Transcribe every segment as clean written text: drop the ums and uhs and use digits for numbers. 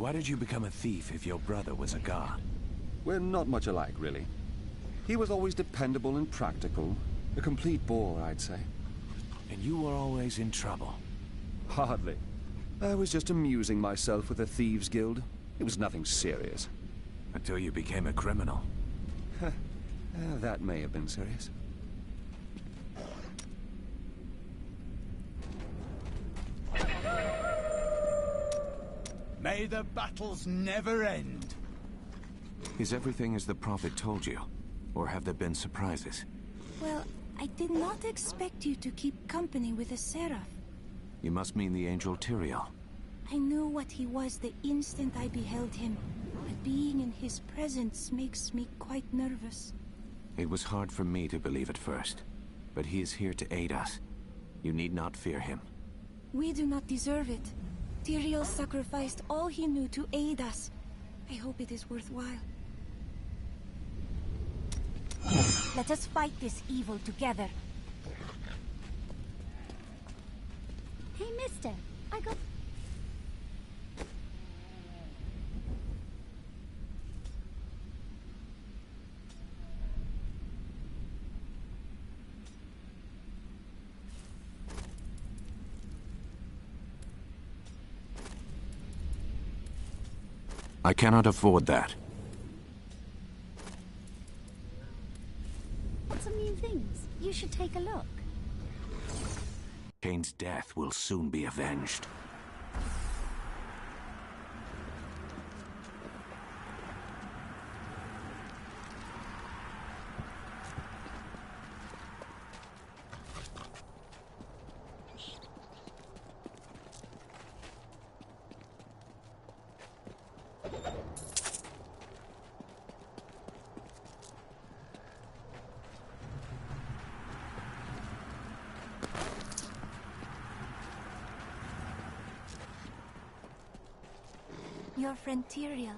Why did you become a thief if your brother was a god? We're not much alike, really. He was always dependable and practical. A complete bore, I'd say. And you were always in trouble. Hardly. I was just amusing myself with the Thieves' Guild. It was nothing serious. Until you became a criminal. That may have been serious. May the battles never end. Is everything as the Prophet told you? Or have there been surprises? Well, I did not expect you to keep company with a seraph. You must mean the angel Tyrael. I knew what he was the instant I beheld him, but being in his presence makes me quite nervous. It was hard for me to believe at first, but he is here to aid us. You need not fear him. We do not deserve it. Tyrael sacrificed all he knew to aid us. I hope it is worthwhile. Let us fight this evil together. Hey, mister, I got... I cannot afford that. Got some new things. You should take a look. Kane's death will soon be avenged. Your friend Tyrael.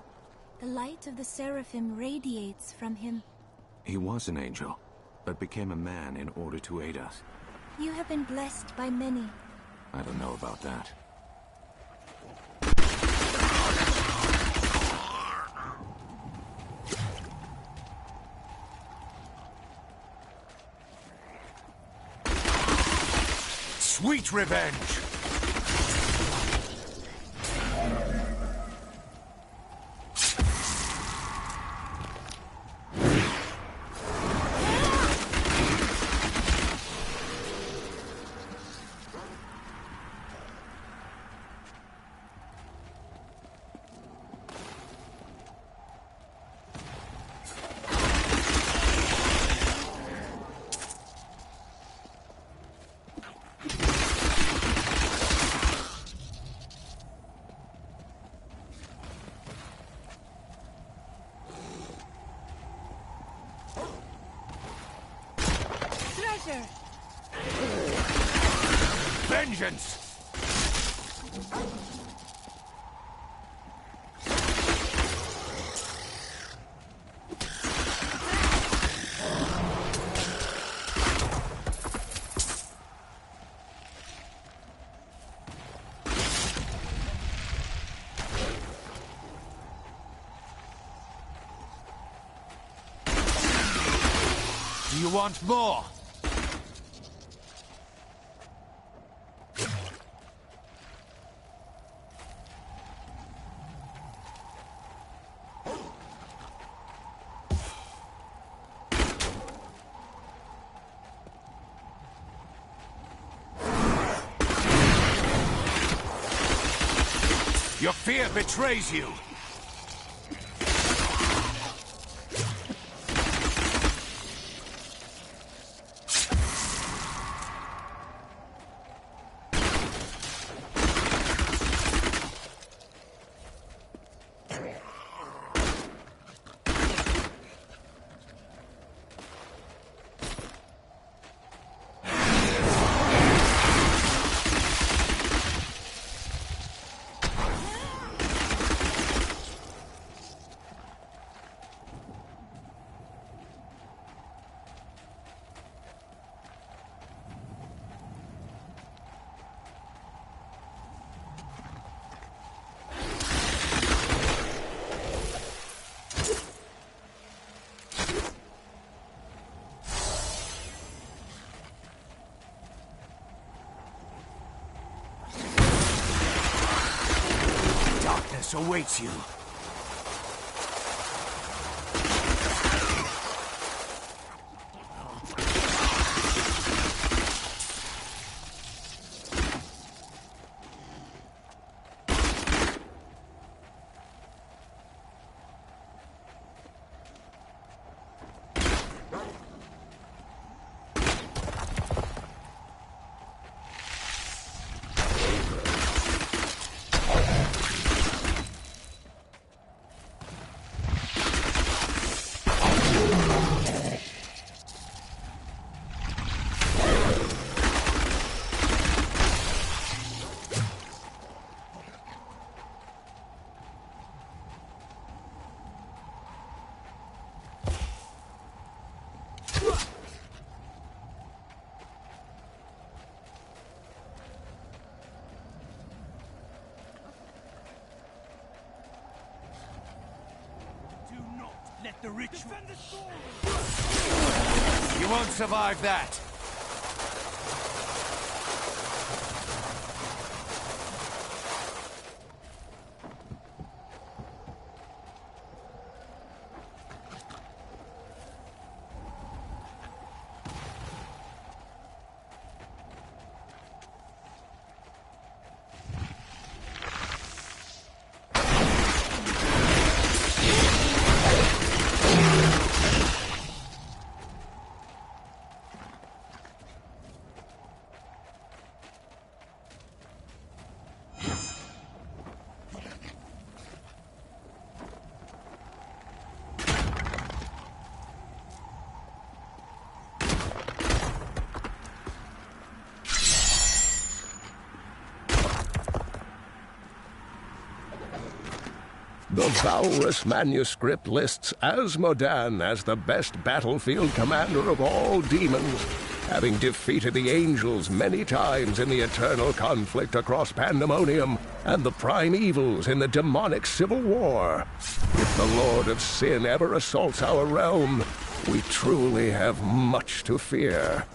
The light of the Seraphim radiates from him. He was an angel, but became a man in order to aid us. You have been blessed by many. I don't know about that. Sweet revenge! Vengeance! Do you want more? Your fear betrays you! awaits you. Let the ritual... Defend the sword! You won't survive that. The Valrus manuscript lists Asmodan as the best battlefield commander of all demons, having defeated the angels many times in the eternal conflict across Pandemonium and the prime evils in the demonic civil war. If the Lord of Sin ever assaults our realm, we truly have much to fear.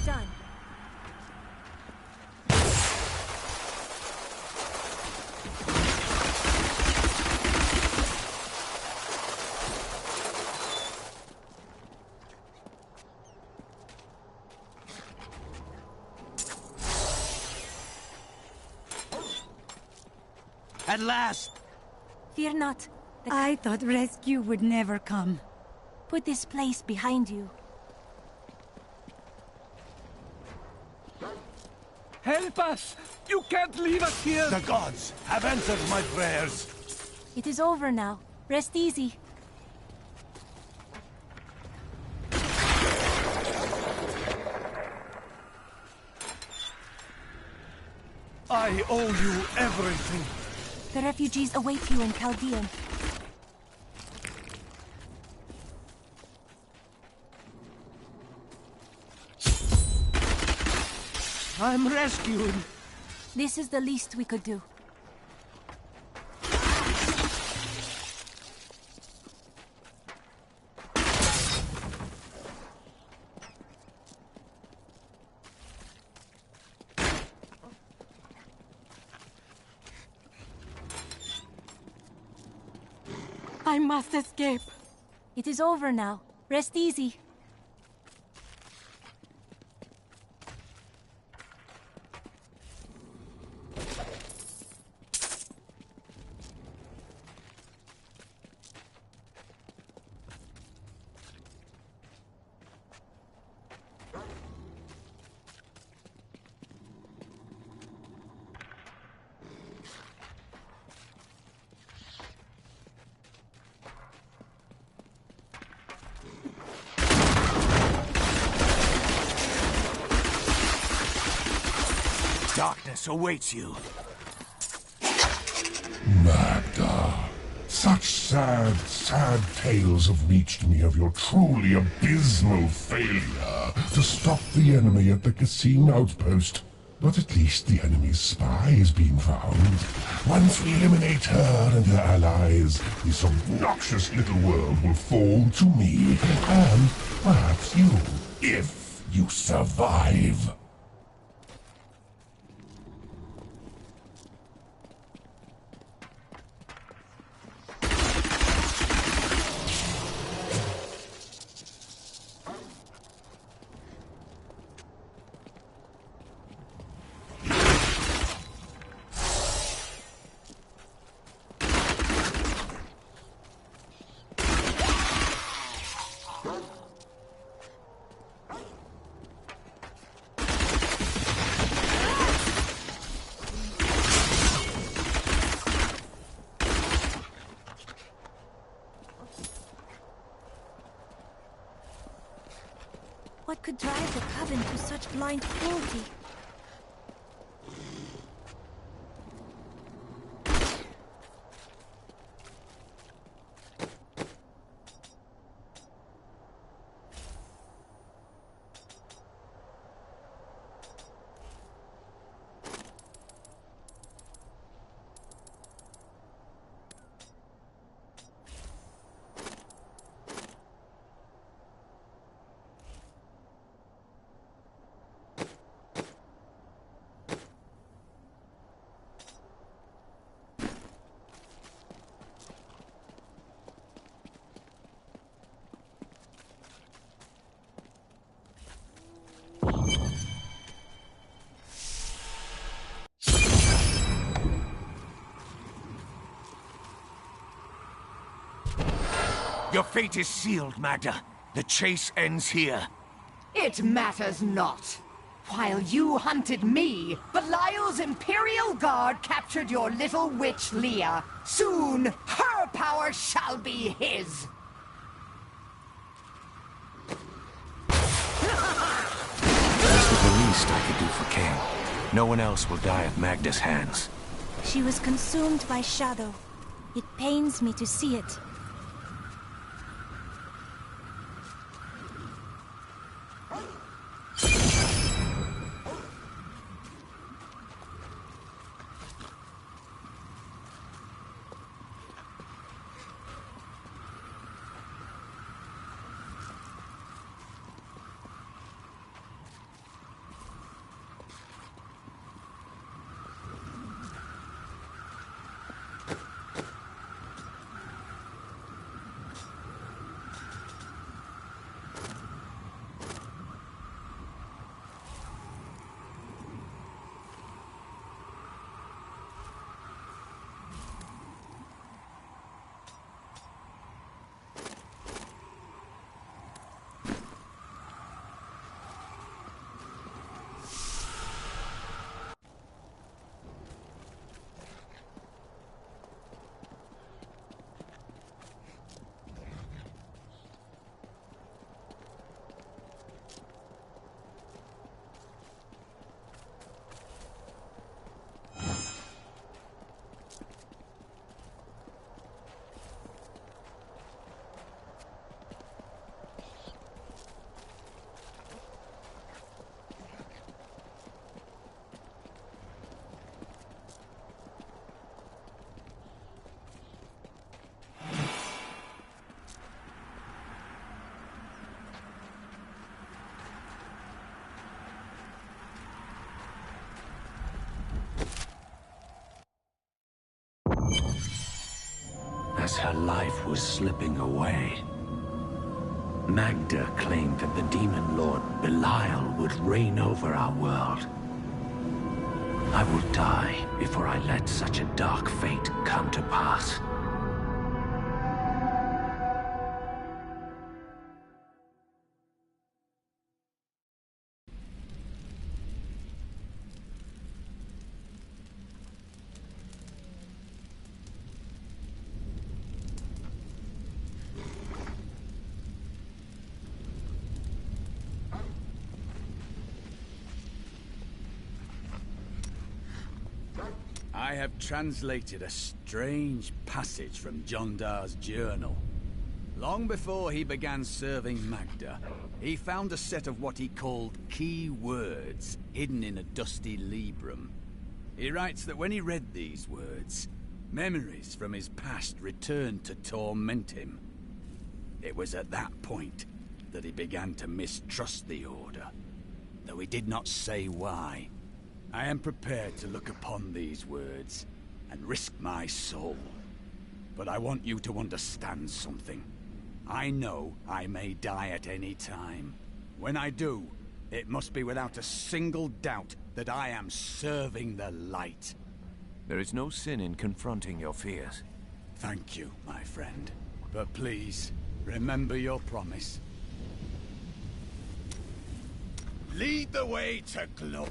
Done. At last! Fear not. I thought rescue would never come. Put this place behind you. Help us! You can't leave us here! The gods have answered my prayers. It is over now. Rest easy. I owe you everything. The refugees await you in Chaldean. I'm rescued! This is the least we could do. I must escape. It is over now. Rest easy. Darkness awaits you. Magda. Such sad, sad tales have reached me of your truly abysmal failure to stop the enemy at the Cassine outpost. But at least the enemy's spy has been found. Once we eliminate her and her allies, this obnoxious little world will fall to me, and perhaps you, if you survive. What could drive the Coven to such blind cruelty? Your fate is sealed, Magda. The chase ends here. It matters not. While you hunted me, Belial's Imperial Guard captured your little witch, Leah. Soon, her power shall be his. That's the least I could do for King. No one else will die at Magda's hands. She was consumed by shadow. It pains me to see it. As her life was slipping away, Magda claimed that the demon lord Belial would reign over our world. I will die before I let such a dark fate come to pass. I have translated a strange passage from John Dar's journal. Long before he began serving Magda, he found a set of what he called key words hidden in a dusty librum. He writes that when he read these words, memories from his past returned to torment him. It was at that point that he began to mistrust the Order, though he did not say why. I am prepared to look upon these words and risk my soul. But I want you to understand something. I know I may die at any time. When I do, it must be without a single doubt that I am serving the light. There is no sin in confronting your fears. Thank you, my friend. But please, remember your promise. Lead the way to glory.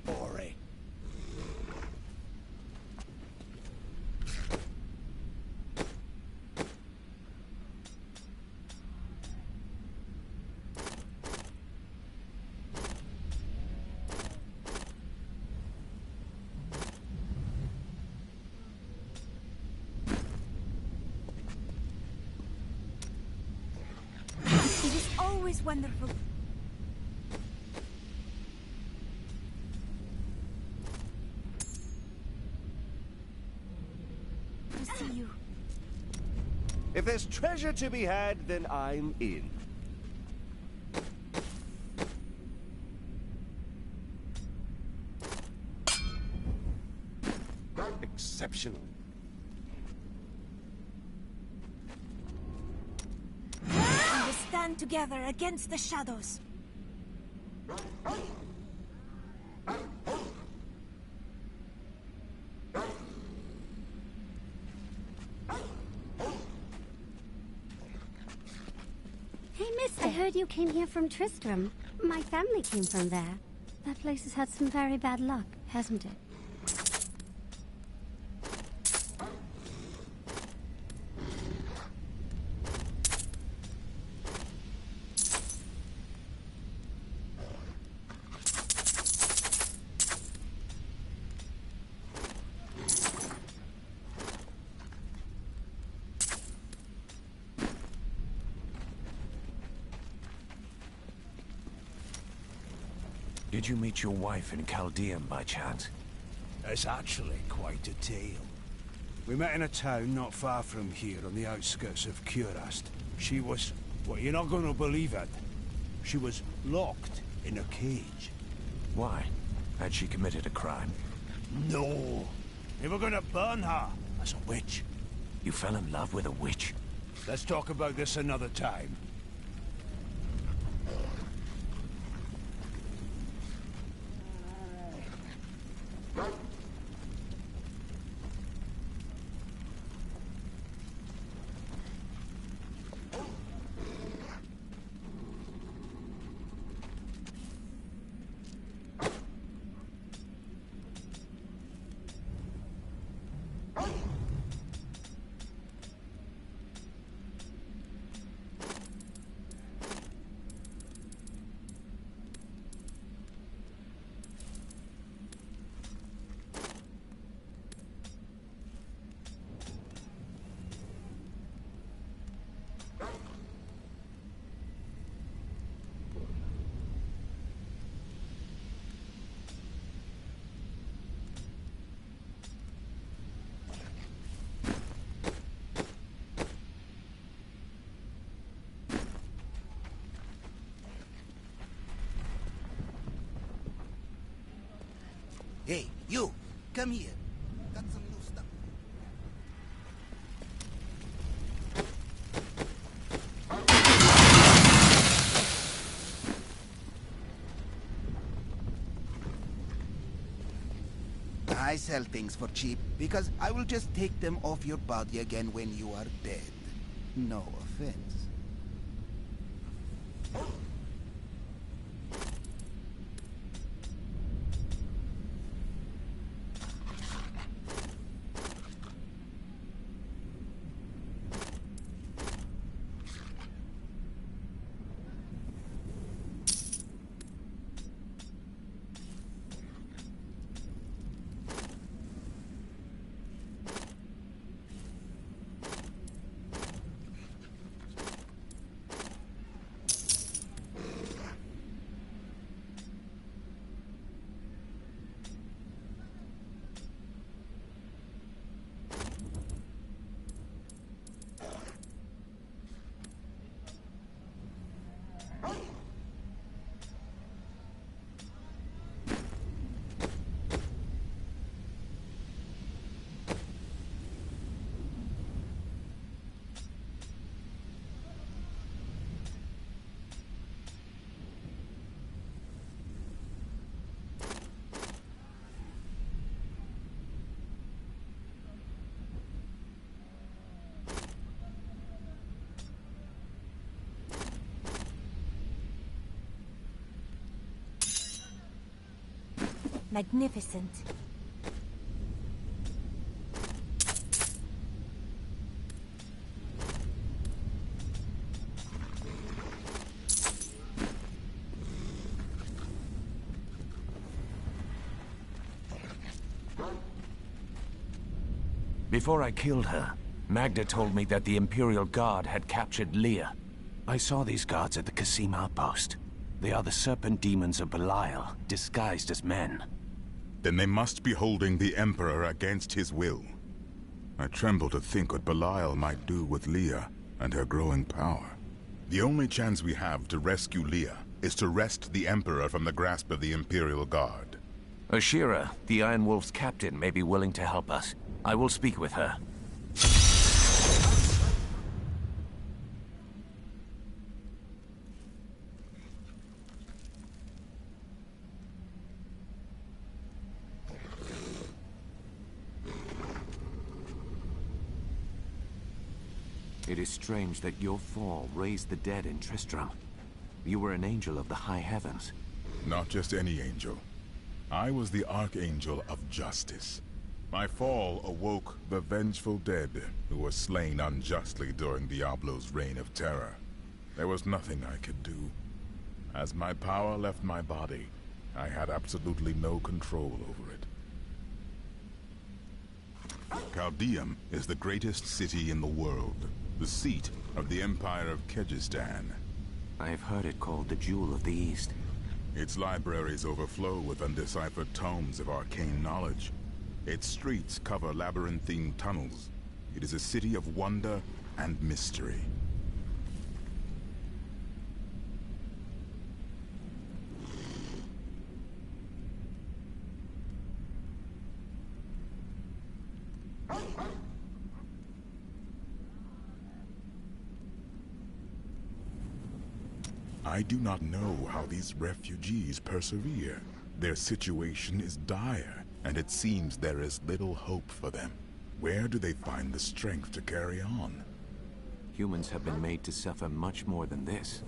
Glory. It is always wonderful. To see you. If there's treasure to be had, then I'm in. Exceptional. We will stand together against the shadows. Hey, mister. I heard you came here from Tristram. My family came from there. That place has had some very bad luck, hasn't it? Did you meet your wife in Chaldean by chance? It's actually quite a tale. We met in a town not far from here on the outskirts of Curast. She was... well, you're not going to believe it. She was locked in a cage. Why? Had she committed a crime? No. They were going to burn her as a witch. You fell in love with a witch? Let's talk about this another time. Hey, you! Come here. Got some new stuff. I sell things for cheap because I will just take them off your body again when you are dead. No offense. Magnificent. Before I killed her, Magda told me that the Imperial Guard had captured Leah. I saw these guards at the Kasim outpost. They are the serpent demons of Belial, disguised as men. Then they must be holding the Emperor against his will. I tremble to think what Belial might do with Leah and her growing power. The only chance we have to rescue Leah is to wrest the Emperor from the grasp of the Imperial Guard. Ashira, the Iron Wolf's captain, may be willing to help us. I will speak with her. It is strange that your fall raised the dead in Tristram. You were an angel of the high heavens. Not just any angel. I was the Archangel of Justice. My fall awoke the vengeful dead who were slain unjustly during Diablo's reign of terror. There was nothing I could do. As my power left my body, I had absolutely no control over it. Caldeum is the greatest city in the world, the seat of the Empire of Kyrgyzstan. I have heard it called the Jewel of the East. Its libraries overflow with undeciphered tomes of arcane knowledge. Its streets cover labyrinthine tunnels. It is a city of wonder and mystery. I do not know how these refugees persevere. Their situation is dire, and it seems there is little hope for them. Where do they find the strength to carry on? Humans have been made to suffer much more than this.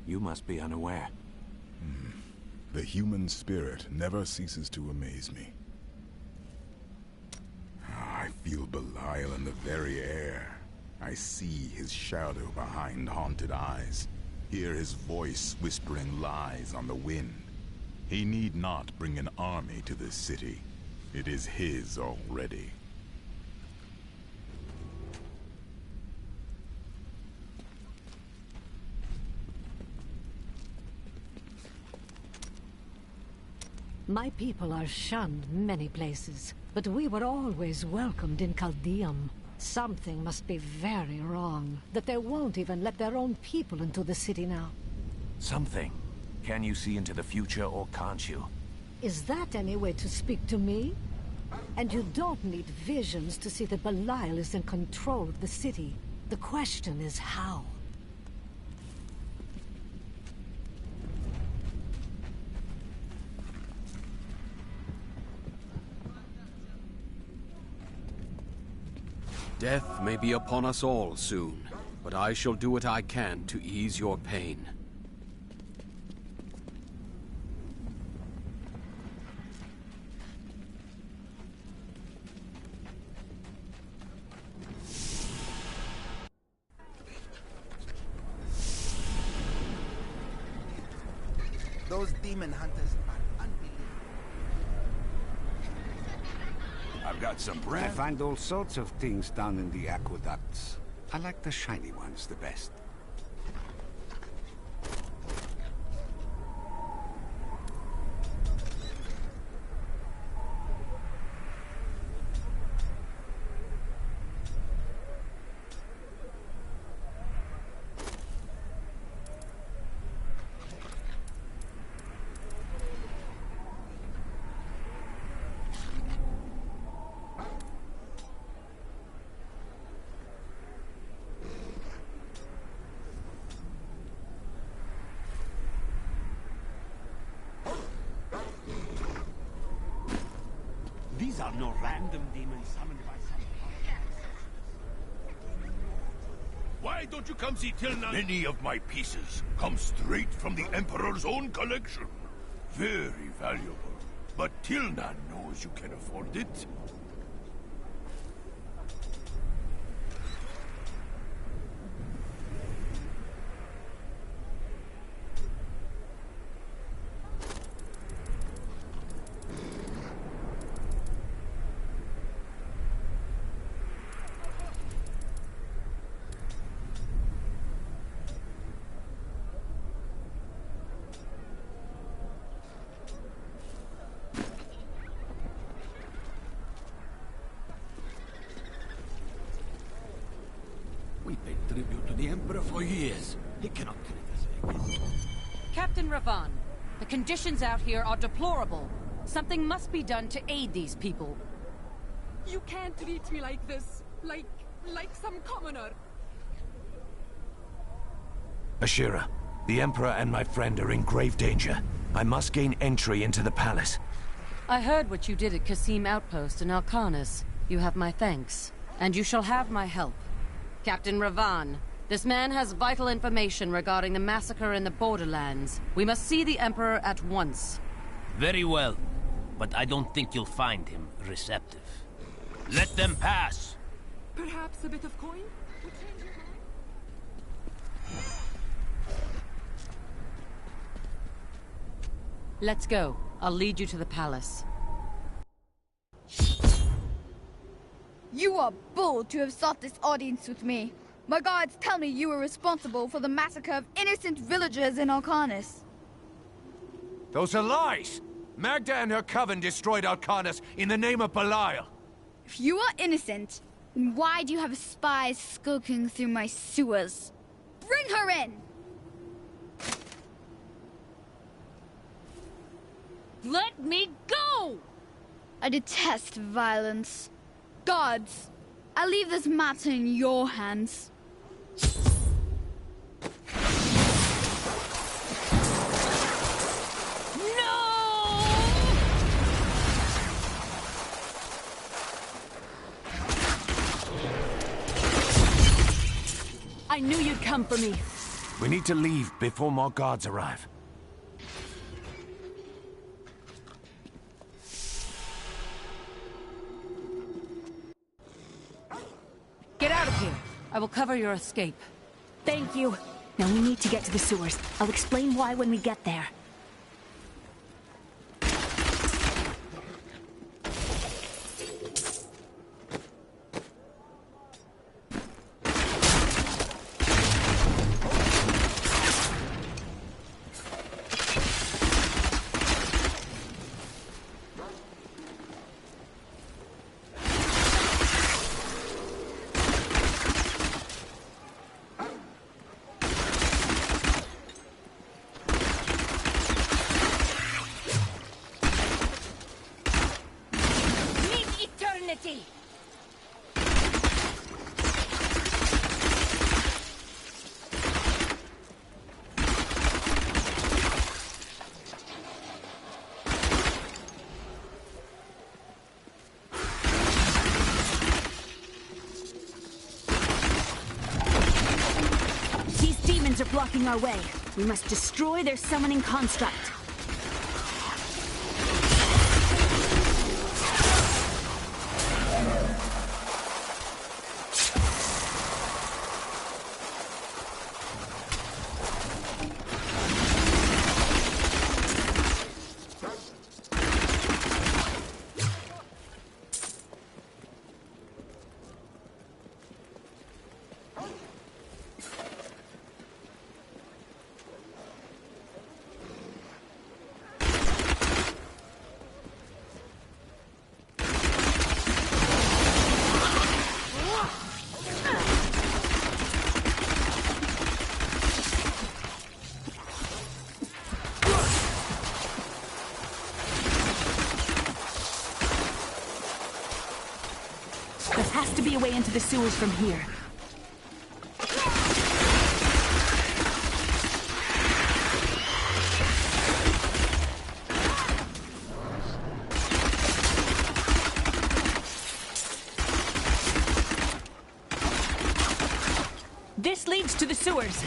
You must be unaware. The human spirit never ceases to amaze me. I feel Belial in the very air. I see his shadow behind haunted eyes. Hear his voice whispering lies on the wind. He need not bring an army to this city. It is his already. My people are shunned many places, but we were always welcomed in Caldeum. Something must be very wrong, that they won't even let their own people into the city now. Something? Can you see into the future, or can't you? Is that any way to speak to me? And you don't need visions to see that Belial is in control of the city. The question is how? Death may be upon us all soon, but I shall do what I can to ease your pain. Those demon hunters are unbelievable. I've got some bread. I find all sorts of things down in the aqueducts. I like the shiny ones the best. These are no random demons summoned by some... Why don't you come see till now? Many of my pieces come straight from the Emperor's own collection. Very valuable. But Tilna knows you can afford it. We paid tribute to the Emperor for years. He cannot treat us like this. Captain Ravan, the conditions out here are deplorable. Something must be done to aid these people. You can't treat me like this. Like some commoner. Ashira, the Emperor and my friend are in grave danger. I must gain entry into the palace. I heard what you did at Kasim Outpost in Alcanis. You have my thanks. And you shall have my help. Captain Ravan, this man has vital information regarding the massacre in the borderlands. We must see the Emperor at once. Very well, but I don't think you'll find him receptive. Let them pass! Perhaps a bit of coin? Would change your mind? Let's go. I'll lead you to the palace. You are bold to have sought this audience with me. My guards tell me you were responsible for the massacre of innocent villagers in Alcanis. Those are lies! Magda and her coven destroyed Alcanis in the name of Belial. If you are innocent, then why do you have spies skulking through my sewers? Bring her in! Let me go! I detest violence. Guards, I leave this matter in your hands. I knew you'd come for me. We need to leave before more guards arrive. Get out of here. I will cover your escape. Thank you. Now we need to get to the sewers. I'll explain why when we get there. Are blocking our way. We must destroy their summoning construct. There has to be a way into the sewers from here. This leads to the sewers.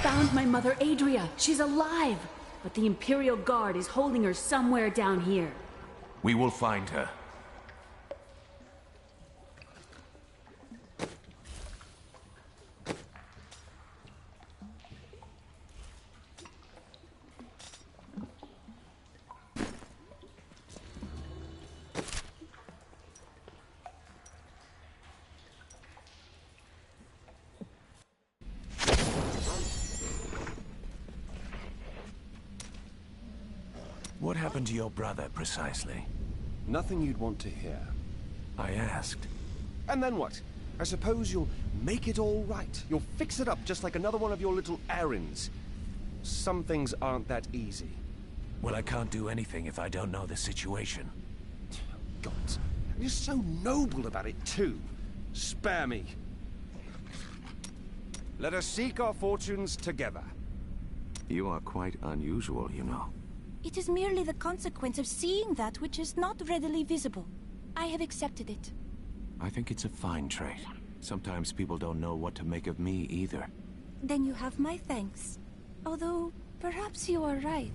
found my mother Adria. She's alive. But the Imperial Guard is holding her somewhere down here. We will find her. What happened to your brother, precisely? Nothing you'd want to hear. I asked. And then what? I suppose you'll make it all right. You'll fix it up just like another one of your little errands. Some things aren't that easy. Well, I can't do anything if I don't know the situation. God, you're so noble about it too. Spare me. Let us seek our fortunes together. You are quite unusual, you know. It is merely the consequence of seeing that which is not readily visible. I have accepted it. I think it's a fine trait. Sometimes people don't know what to make of me either. Then you have my thanks. Although, perhaps you are right.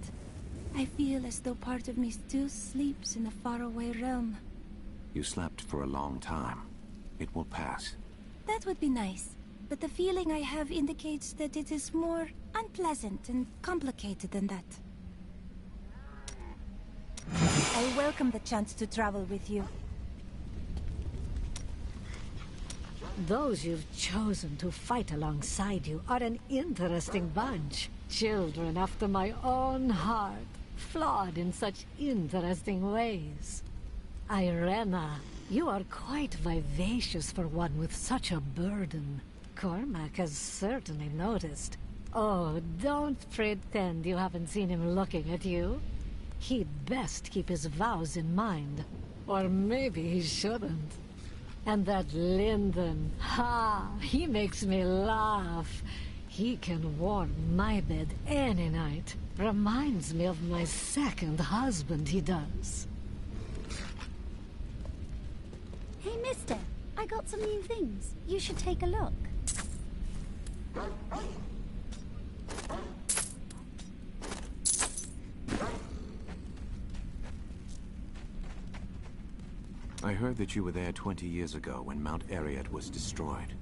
I feel as though part of me still sleeps in a faraway realm. You slept for a long time. It will pass. That would be nice. But the feeling I have indicates that it is more unpleasant and complicated than that. I welcome the chance to travel with you. Those you've chosen to fight alongside you are an interesting bunch. Children after my own heart, flawed in such interesting ways. Irena, you are quite vivacious for one with such a burden. Cormac has certainly noticed. Oh, don't pretend you haven't seen him looking at you. He'd best keep his vows in mind. Or maybe he shouldn't. And that Lyndon, he makes me laugh. He can warm my bed any night. Reminds me of my second husband, he does. Hey, mister, I got some new things. You should take a look. I heard that you were there 20 years ago when Mount Ariat was destroyed.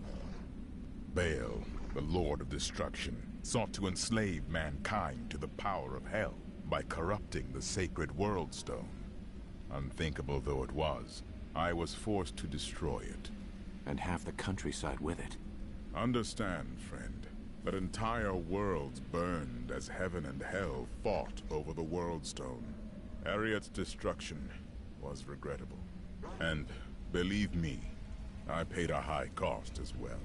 Baal, the Lord of Destruction, sought to enslave mankind to the power of hell by corrupting the sacred World Stone. Unthinkable though it was, I was forced to destroy it. And half the countryside with it. Understand, friend, that entire worlds burned as heaven and hell fought over the World Stone. Ariat's destruction was regrettable. And, believe me, I paid a high cost as well.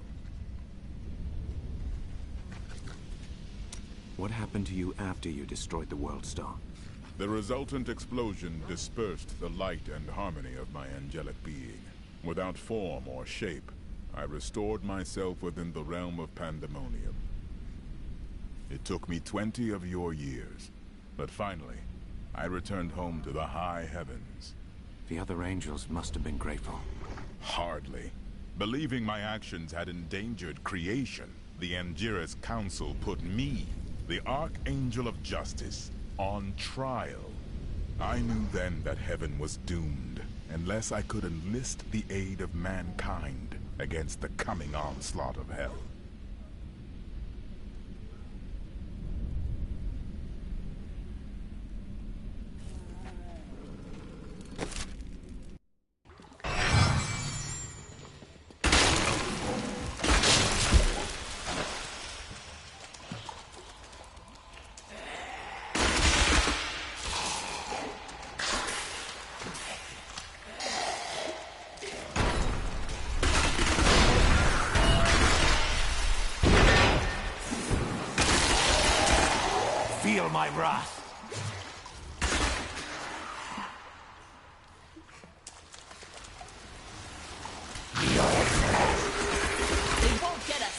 What happened to you after you destroyed the World Stone? The resultant explosion dispersed the light and harmony of my angelic being. Without form or shape, I restored myself within the realm of pandemonium. It took me 20 of your years, but finally, I returned home to the high heavens. The other angels must have been grateful. Hardly. Believing my actions had endangered creation, the Angiras Council put me, the Archangel of Justice, on trial. I knew then that heaven was doomed, unless I could enlist the aid of mankind against the coming onslaught of hell. Feel my wrath. They won't get us.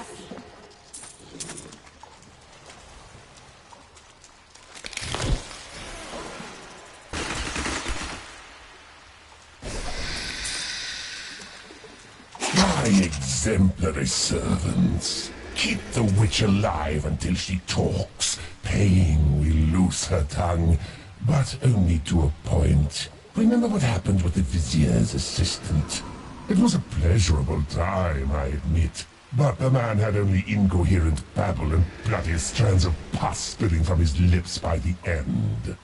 us! My exemplary servants. Keep the witch alive until she talks. Pain will loose her tongue, but only to a point. Remember what happened with the vizier's assistant? It was a pleasurable time, I admit. But the man had only incoherent babble and bloody strands of pus spilling from his lips by the end.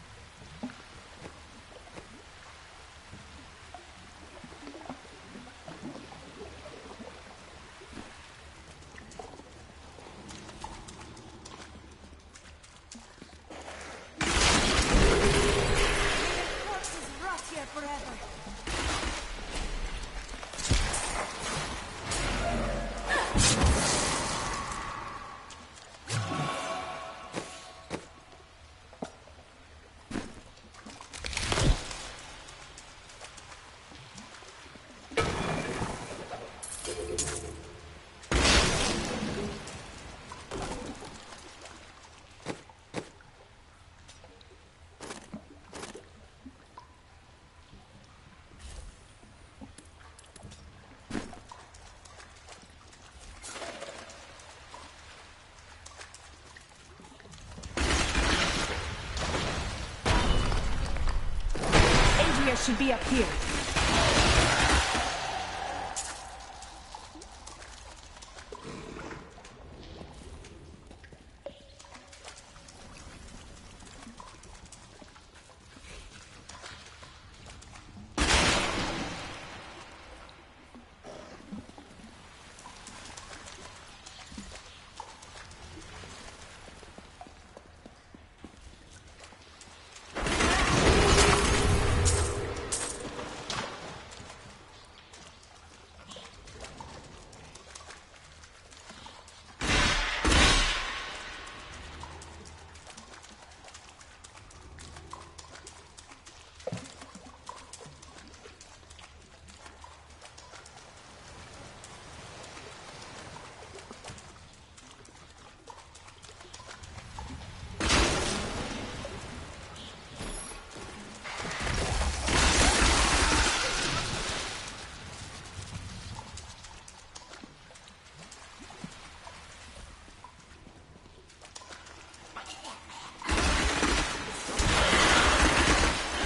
Should be up here.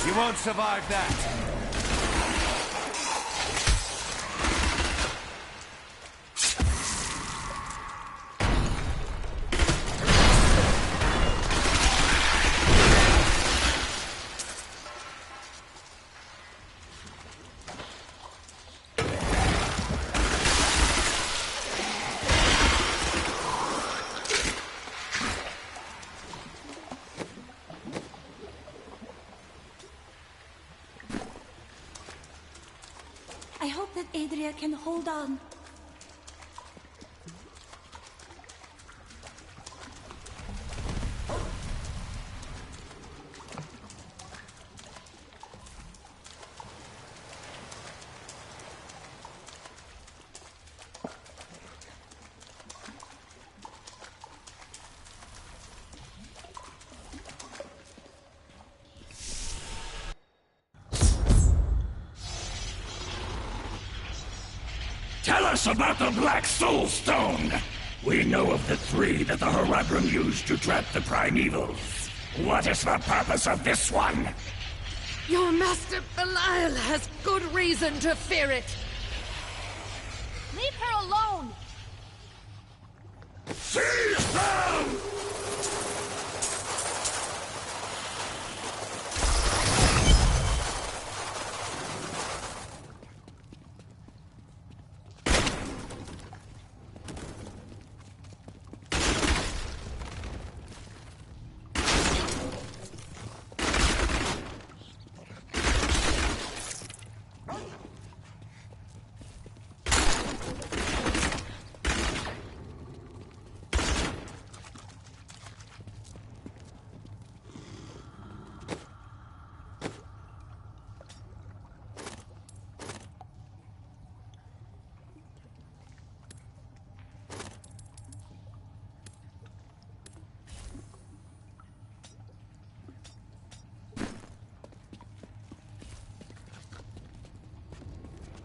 You won't survive that. I hope that Adria can hold on. Tell us about the Black Soul Stone! We know of the three that the Horadrim used to trap the Primevals. What is the purpose of this one? Your master Belial has good reason to fear it. Leave her alone! Seize them!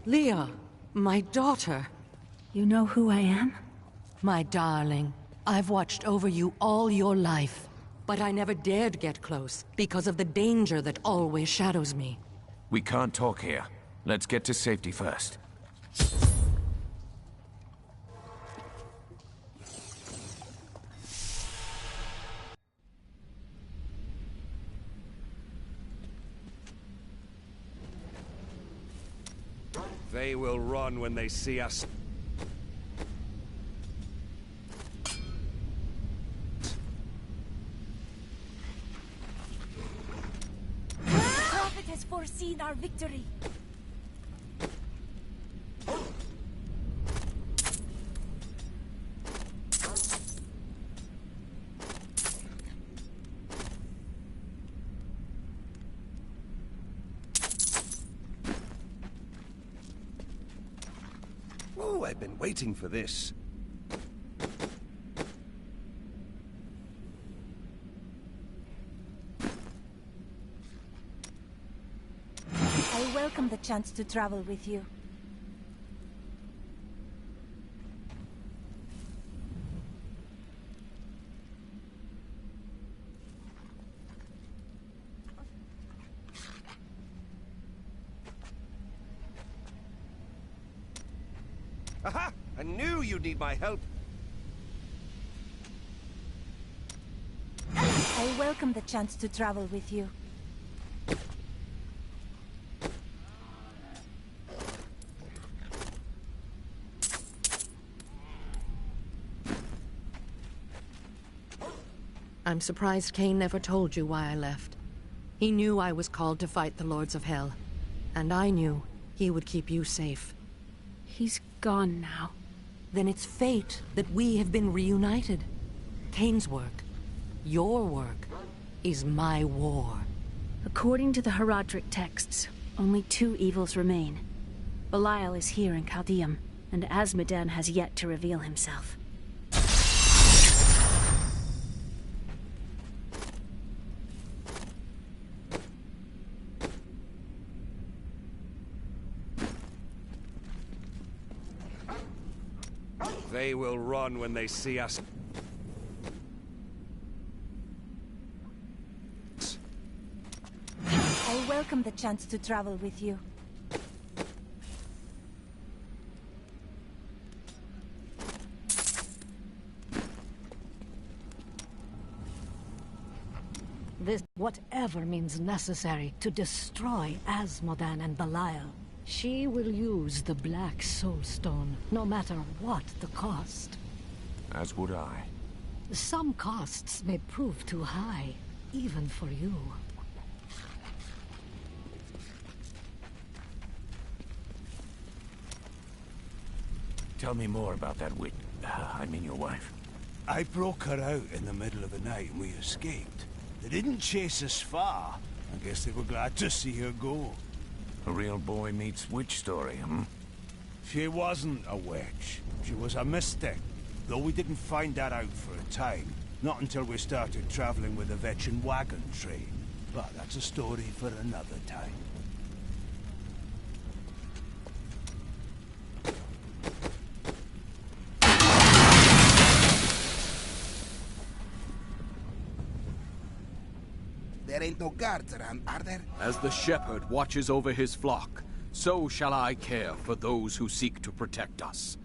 Leah, my daughter. You know who I am? My darling, I've watched over you all your life, but I never dared get close because of the danger that always shadows me. We can't talk here. Let's get to safety first. They will run when they see us. Prophet has foreseen our victory. Oh, I've been waiting for this. I welcome the chance to travel with you. Aha! I knew you'd need my help. I welcome the chance to travel with you. I'm surprised Cain never told you why I left. He knew I was called to fight the Lords of Hell, and I knew he would keep you safe. He's gone now. Then it's fate that we have been reunited. Cain's work, your work, is my war. According to the Herodric texts, only 2 evils remain. Belial is here in Caldeum, and Azmodan has yet to reveal himself. They will run when they see us. I welcome the chance to travel with you. This, whatever means necessary to destroy Azmodan and Belial. She will use the Black Soulstone, no matter what the cost. As would I. Some costs may prove too high, even for you. Tell me more about that witch. I mean your wife. I broke her out in the middle of the night and we escaped. They didn't chase us far. I guess they were glad to see her go. A real boy meets witch story, hmm? She wasn't a witch. She was a mystic. Though we didn't find that out for a time. Not until we started traveling with the Vetchin wagon train. But that's a story for another time. There ain't no guards around, are there? As the shepherd watches over his flock, so shall I care for those who seek to protect us.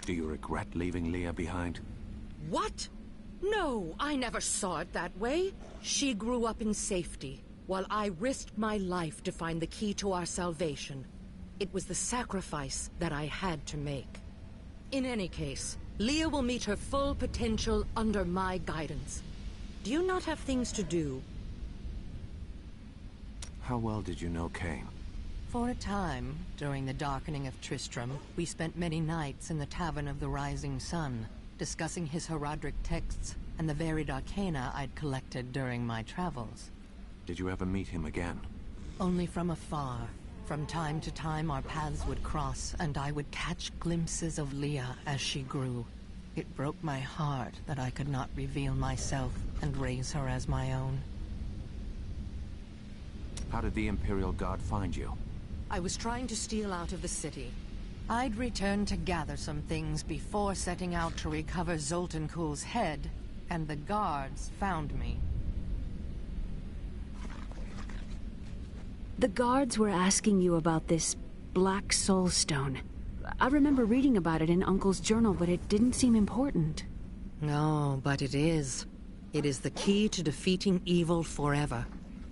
Do you regret leaving Leah behind? What? No, I never saw it that way. She grew up in safety, while I risked my life to find the key to our salvation. It was the sacrifice that I had to make. In any case, Leah will meet her full potential under my guidance. Do you not have things to do? How well did you know Cain? For a time, during the darkening of Tristram, we spent many nights in the Tavern of the Rising Sun, discussing his Herodric texts and the varied arcana I'd collected during my travels. Did you ever meet him again? Only from afar, From time to time, our paths would cross, and I would catch glimpses of Leah as she grew. It broke my heart that I could not reveal myself and raise her as my own. How did the Imperial Guard find you? I was trying to steal out of the city. I'd returned to gather some things before setting out to recover Zoltan Kuhl's head, and the guards found me. The guards were asking you about this Black Soul Stone. I remember reading about it in Uncle's journal, but it didn't seem important. No, but it is. It is the key to defeating evil forever.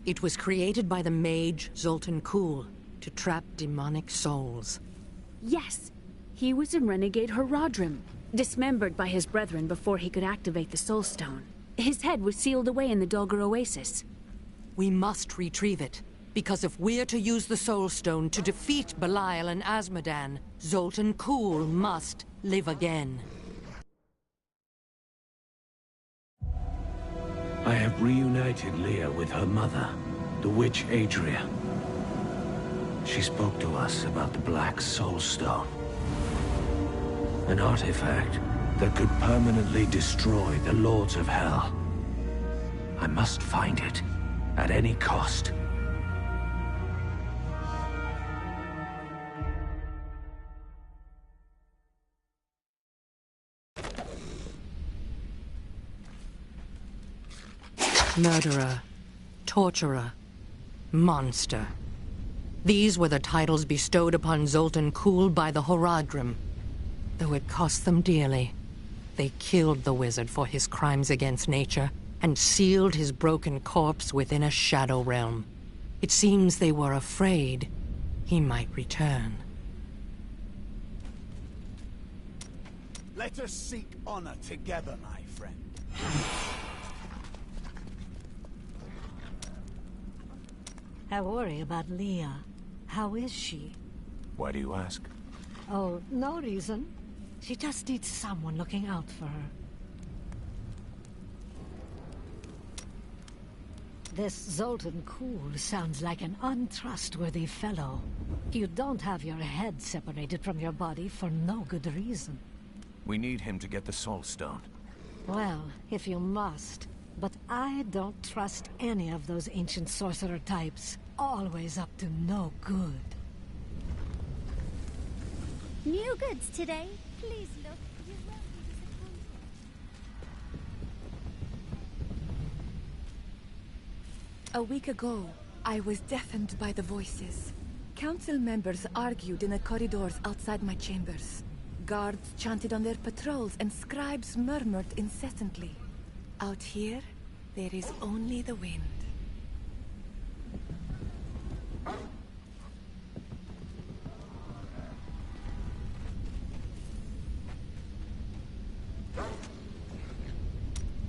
It was created by the mage Zoltan Kuhl to trap demonic souls. Yes, he was a renegade Haradrim, dismembered by his brethren before he could activate the Soul Stone. His head was sealed away in the Dulgar Oasis. We must retrieve it. Because if we're to use the Soul Stone to defeat Belial and Azmodan, Zoltan Kuhl must live again. I have reunited Leah with her mother, the witch Adria. She spoke to us about the Black Soul Stone. An artifact that could permanently destroy the Lords of Hell. I must find it, at any cost. Murderer, torturer, monster. These were the titles bestowed upon Zoltan Kuhl by the Haradrim. Though it cost them dearly, they killed the wizard for his crimes against nature and sealed his broken corpse within a shadow realm. It seems they were afraid he might return. Let us seek honor together, my friend. I worry about Leah. How is she? Why do you ask? Oh, no reason. She just needs someone looking out for her. This Zoltan Kuhl sounds like an untrustworthy fellow. You don't have your head separated from your body for no good reason. We need him to get the Soul Stone. Well, if you must. But I don't trust any of those ancient sorcerer types. Always up to no good. New goods today. Please look. You won't be disappointed. A week ago, I was deafened by the voices. Council members argued in the corridors outside my chambers. Guards chanted on their patrols and scribes murmured incessantly. Out here, there is only the wind.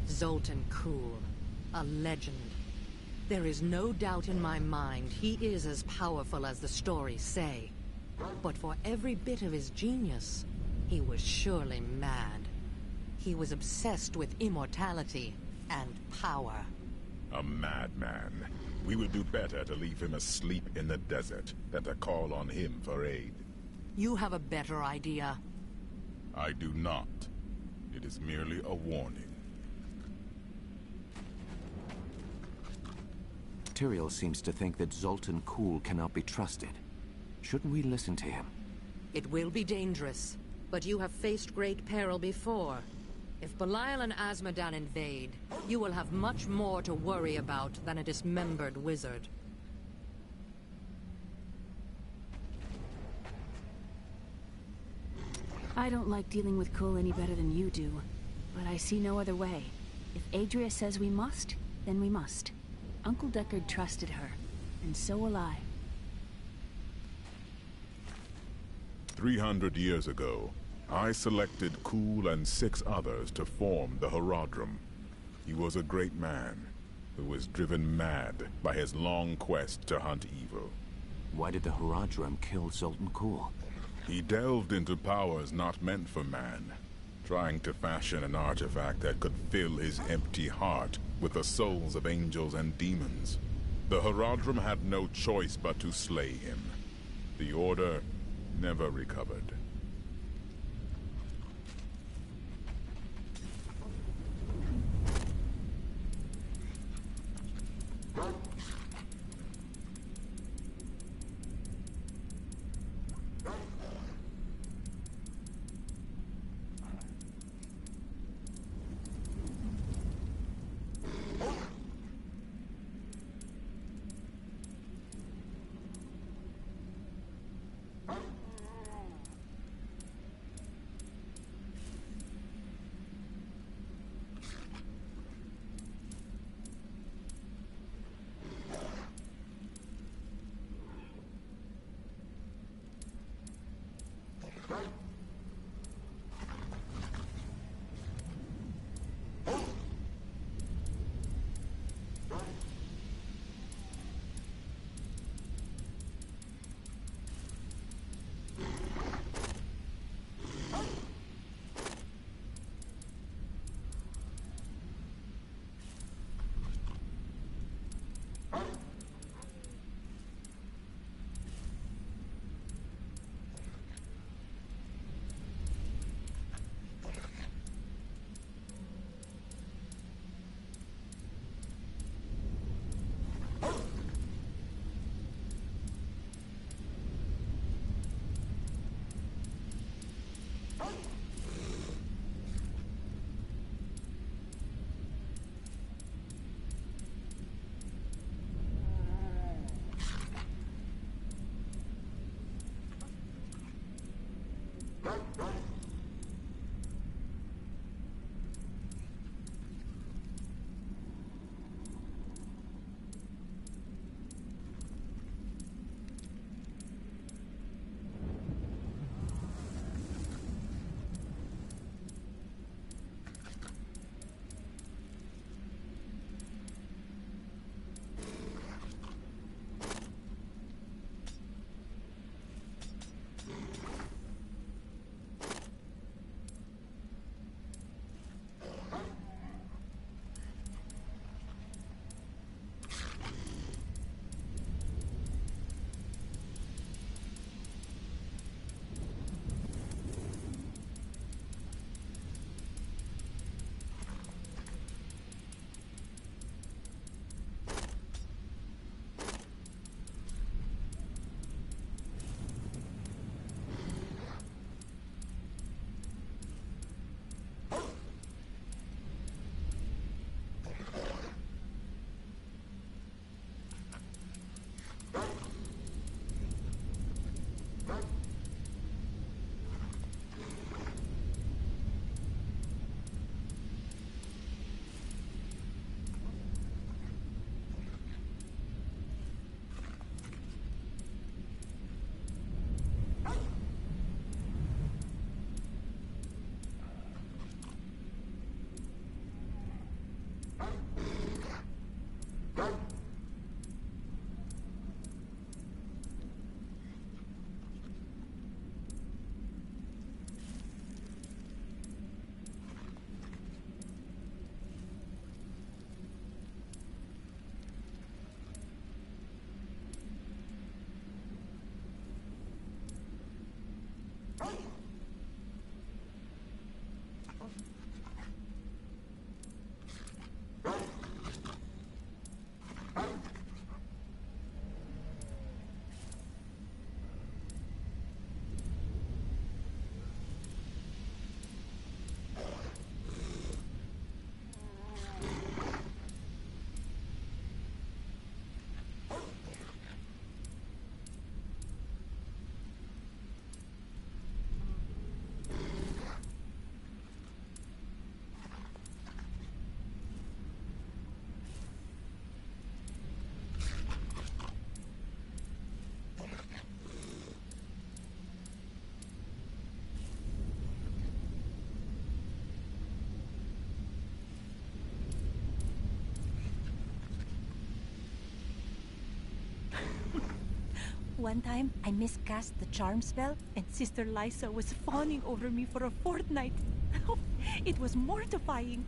Zoltan Kuhl, a legend. There is no doubt in my mind he is as powerful as the stories say. But for every bit of his genius, he was surely mad. He was obsessed with immortality and power. A madman. We would do better to leave him asleep in the desert than to call on him for aid. You have a better idea. I do not. It is merely a warning. Tyrael seems to think that Zoltan Kuhl cannot be trusted. Shouldn't we listen to him? It will be dangerous, but you have faced great peril before. If Belial and Azmodan invade, you will have much more to worry about than a dismembered wizard. I don't like dealing with Kuhl any better than you do, but I see no other way. If Adria says we must, then we must. Uncle Deckard trusted her, and so will I. 300 years ago, I selected Kuhl and 6 others to form the Haradrim. He was a great man who was driven mad by his long quest to hunt evil. Why did the Haradrim kill Zoltan Kuhl? He delved into powers not meant for man, trying to fashion an artifact that could fill his empty heart with the souls of angels and demons. The Haradrim had no choice but to slay him. The Order never recovered. One time, I miscast the charm spell, and Sister Lysa was fawning over me for a fortnight. It was mortifying.